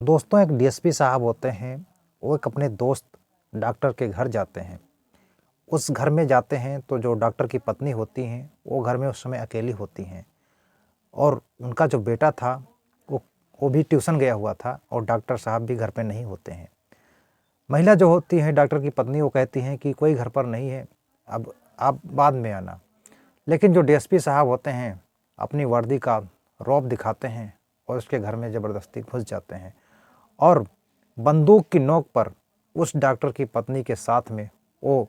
दोस्तों, एक डीएसपी साहब होते हैं। वो एक अपने दोस्त डॉक्टर के घर जाते हैं। उस घर में जाते हैं तो जो डॉक्टर की पत्नी होती हैं वो घर में उस समय अकेली होती हैं और उनका जो बेटा था वो वो भी ट्यूशन गया हुआ था और डॉक्टर साहब भी घर पे नहीं होते हैं। महिला जो होती है डॉक्टर की पत्नी, वो कहती हैं कि कोई घर पर नहीं है, अब आप बाद में आना। लेकिन जो डीएसपी साहब होते हैं अपनी वर्दी का रौब दिखाते हैं और उसके घर में ज़बरदस्ती घुस जाते हैं और बंदूक की नोक पर उस डॉक्टर की पत्नी के साथ में वो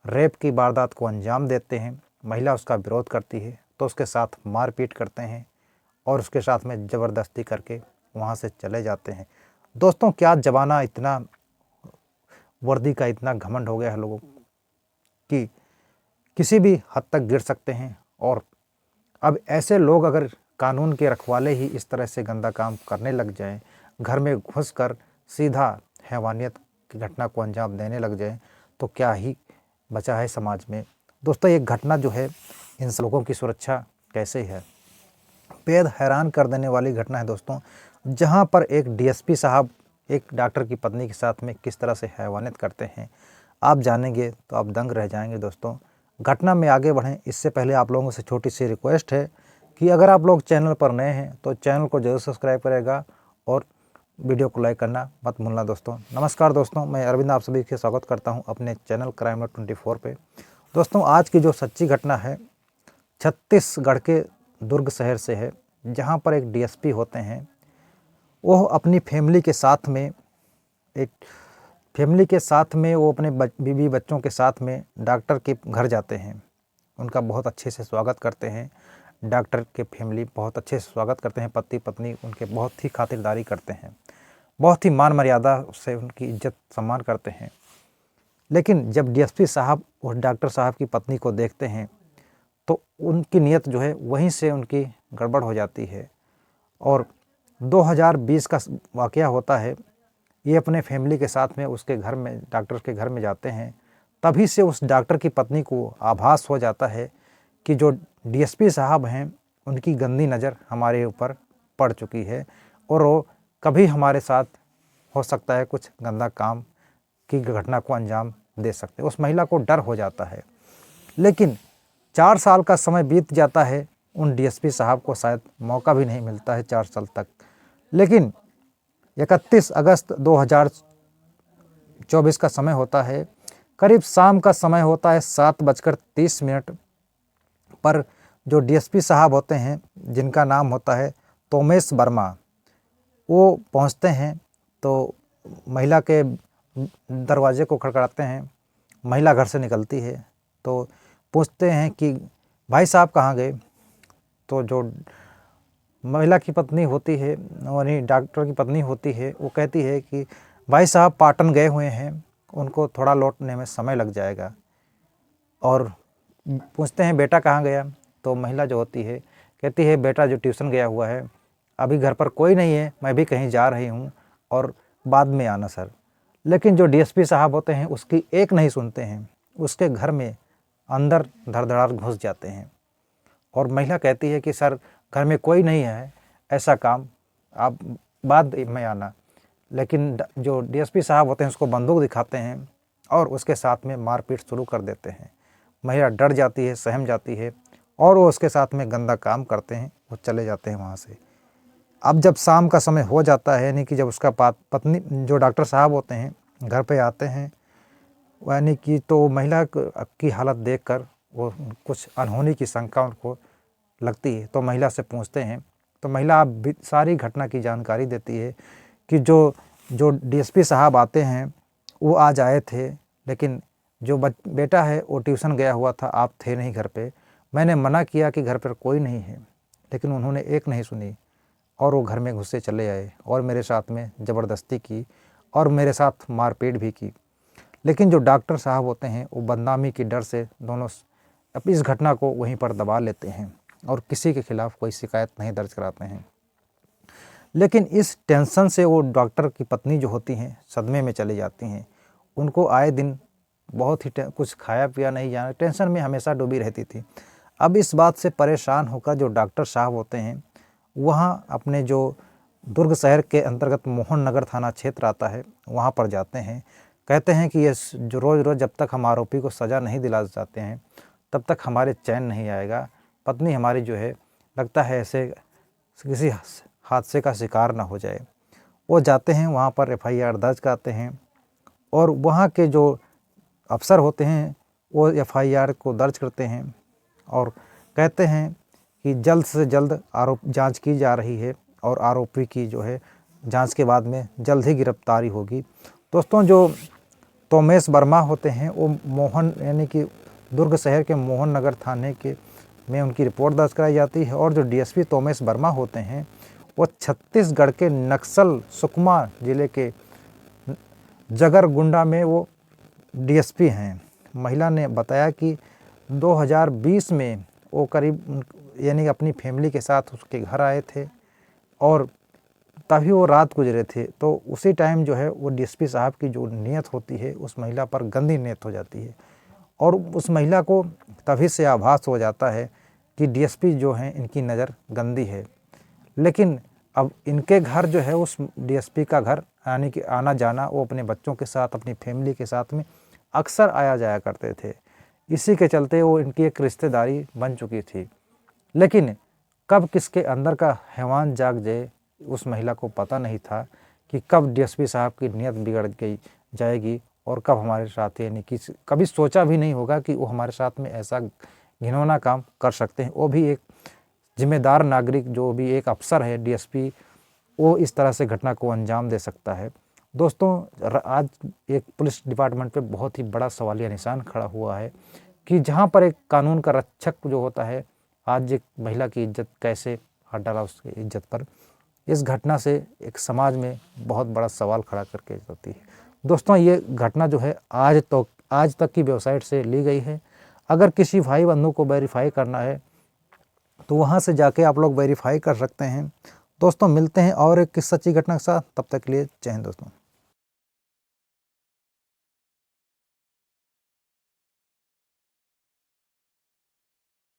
रेप की वारदात को अंजाम देते हैं। महिला उसका विरोध करती है तो उसके साथ मारपीट करते हैं और उसके साथ में ज़बरदस्ती करके वहाँ से चले जाते हैं। दोस्तों, क्या ज़माना, इतना वर्दी का इतना घमंड हो गया है लोगों कि किसी भी हद तक गिर सकते हैं। और अब ऐसे लोग अगर कानून के रखवाले ही इस तरह से गंदा काम करने लग जाएं, घर में घुसकर सीधा हैवानियत की घटना को अंजाम देने लग जाएं, तो क्या ही बचा है समाज में। दोस्तों, ये घटना जो है इन लोगों की सुरक्षा कैसे है, बेहद हैरान कर देने वाली घटना है दोस्तों। जहां पर एक डीएसपी साहब एक डॉक्टर की पत्नी के साथ में किस तरह से हैवानियत करते हैं, आप जानेंगे तो आप दंग रह जाएंगे। दोस्तों, घटना में आगे बढ़ें इससे पहले आप लोगों से छोटी सी रिक्वेस्ट है कि अगर आप लोग चैनल पर नए हैं तो चैनल को जरूर सब्सक्राइब करेगा और वीडियो को लाइक करना मत भूलना। दोस्तों नमस्कार दोस्तों, मैं अरविंद आप सभी के स्वागत करता हूं अपने चैनल क्राइम नॉट 24 पे। दोस्तों, आज की जो सच्ची घटना है छत्तीसगढ़ के दुर्ग शहर से है, जहां पर एक डीएसपी होते हैं। वो अपनी फैमिली के साथ में वो अपने बीवी बच्चों के साथ में डॉक्टर के घर जाते हैं। उनका बहुत अच्छे से स्वागत करते हैं। डॉक्टर के फैमिली बहुत अच्छे से स्वागत करते हैं, पति पत्नी उनके बहुत ही खातिरदारी करते हैं, बहुत ही मान मर्यादा से उनकी इज्जत सम्मान करते हैं। लेकिन जब डीएसपी साहब उस डॉक्टर साहब की पत्नी को देखते हैं तो उनकी नीयत जो है वहीं से उनकी गड़बड़ हो जाती है। और 2020 का वाक़या होता है। ये अपने फैमिली के साथ में उसके घर में डॉक्टर के घर में जाते हैं। तभी से उस डॉक्टर की पत्नी को आभास हो जाता है कि जो डीएसपी साहब हैं उनकी गंदी नज़र हमारे ऊपर पड़ चुकी है और वो कभी हमारे साथ हो सकता है कुछ गंदा काम की घटना को अंजाम दे सकते। उस महिला को डर हो जाता है। लेकिन 4 साल का समय बीत जाता है, उन डीएसपी साहब को शायद मौका भी नहीं मिलता है 4 साल तक। लेकिन 31 अगस्त 2024 का समय होता है, करीब शाम का समय होता है 7:30 पर जो डीएसपी साहब होते हैं जिनका नाम होता है तोमेश वर्मा, वो पहुंचते हैं तो महिला के दरवाजे को खड़खड़ाते हैं। महिला घर से निकलती है तो पूछते हैं कि भाई साहब कहाँ गए। तो जो महिला की पत्नी होती है, यानी डॉक्टर की पत्नी होती है, वो कहती है कि भाई साहब पाटन गए हुए हैं, उनको थोड़ा लौटने में समय लग जाएगा। और पूछते हैं बेटा कहाँ गया। तो महिला जो होती है कहती है बेटा जो ट्यूशन गया हुआ है, अभी घर पर कोई नहीं है, मैं भी कहीं जा रही हूँ और बाद में आना सर। लेकिन जो डीएसपी साहब होते हैं उसकी एक नहीं सुनते हैं, उसके घर में अंदर धड़धड़ार घुस जाते हैं और महिला कहती है कि सर घर में कोई नहीं है, ऐसा काम आप बाद में आना। लेकिन जो डीएसपी साहब होते हैं उसको बंदूक दिखाते हैं और उसके साथ में मारपीट शुरू कर देते हैं। महिला डर जाती है, सहम जाती है और वो उसके साथ में गंदा काम करते हैं, वो चले जाते हैं वहाँ से। अब जब शाम का समय हो जाता है, यानी कि जब उसका पत्नी जो डॉक्टर साहब होते हैं घर पे आते हैं, यानी कि तो महिला की हालत देखकर वो कुछ अनहोनी की शंका उनको लगती है। तो महिला से पूछते हैं तो महिला अब सारी घटना की जानकारी देती है कि जो जो डीएसपी साहब आते हैं वो आज आए थे, लेकिन जो बेटा है वो ट्यूशन गया हुआ था, आप थे नहीं घर पे। मैंने मना किया कि घर पर कोई नहीं है, लेकिन उन्होंने एक नहीं सुनी और वो घर में घुसे चले आए और मेरे साथ में ज़बरदस्ती की और मेरे साथ मारपीट भी की। लेकिन जो डॉक्टर साहब होते हैं वो बदनामी की डर से दोनों इस घटना को वहीं पर दबा लेते हैं और किसी के खिलाफ़ कोई शिकायत नहीं दर्ज कराते हैं। लेकिन इस टेंशन से वो डॉक्टर की पत्नी जो होती हैं सदमे में चली जाती हैं। उनको आए दिन बहुत ही कुछ खाया पिया नहीं जाना, टेंशन में हमेशा डूबी रहती थी। अब इस बात से परेशान होकर जो डॉक्टर साहब होते हैं वहाँ अपने जो दुर्ग शहर के अंतर्गत मोहन नगर थाना क्षेत्र आता है, वहाँ पर जाते हैं। कहते हैं कि ये जो रोज़ रोज़ जब तक हम आरोपी को सज़ा नहीं दिला जाते हैं तब तक हमारे चैन नहीं आएगा। पत्नी हमारी जो है लगता है ऐसे किसी हादसे का शिकार ना हो जाए। वो जाते हैं वहाँ पर एफआईआर दर्ज कराते हैं और वहाँ के जो अफसर होते हैं वो एफआईआर को दर्ज करते हैं और कहते हैं कि जल्द से जल्द जांच की जा रही है और आरोपी की जो है जांच के बाद में जल्द ही गिरफ्तारी होगी। दोस्तों, जो तोमेश वर्मा होते हैं वो मोहन यानी कि दुर्ग शहर के मोहन नगर थाने के में उनकी रिपोर्ट दर्ज कराई जाती है और जो डीएसपी तोमेश वर्मा होते हैं वो छत्तीसगढ़ के नक्सल सुकमा ज़िले के जगरगुंडा में वो डीएसपी हैं। महिला ने बताया कि 2020 में वो करीब यानी अपनी फैमिली के साथ उसके घर आए थे और तभी वो रात गुजरे थे। तो उसी टाइम जो है वो डीएसपी साहब की जो नीयत होती है उस महिला पर गंदी नीयत हो जाती है और उस महिला को तभी से आभास हो जाता है कि डीएसपी जो हैं इनकी नज़र गंदी है। लेकिन अब इनके घर जो है उस डीएसपी का घर यानी कि आना जाना वो अपने बच्चों के साथ अपनी फैमिली के साथ में अक्सर आया जाया करते थे। इसी के चलते वो इनकी एक रिश्तेदारी बन चुकी थी। लेकिन कब किसके अंदर का हैवान जाग जाए उस महिला को पता नहीं था कि कब डीएसपी साहब की नीयत बिगड़ गई जाएगी और कब हमारे साथ यानी कि कभी सोचा भी नहीं होगा कि वो हमारे साथ में ऐसा घिनौना काम कर सकते हैं। वो भी एक जिम्मेदार नागरिक, जो भी एक अफसर है डीएसपी, वो इस तरह से घटना को अंजाम दे सकता है। दोस्तों, आज एक पुलिस डिपार्टमेंट पे बहुत ही बड़ा सवालिया निशान खड़ा हुआ है कि जहाँ पर एक कानून का रक्षक जो होता है आज एक महिला की इज्जत कैसे हाथ डाला उसकी इज्जत पर। इस घटना से एक समाज में बहुत बड़ा सवाल खड़ा करके जाती है। दोस्तों, ये घटना जो है आज तक की वेबसाइट से ली गई है। अगर किसी भाई बंधु को वेरीफाई करना है तो वहाँ से जाके आप लोग वेरीफाई कर सकते हैं। दोस्तों, मिलते हैं और एक सच्ची घटना के साथ, तब तक के लिए जय हिंद दोस्तों।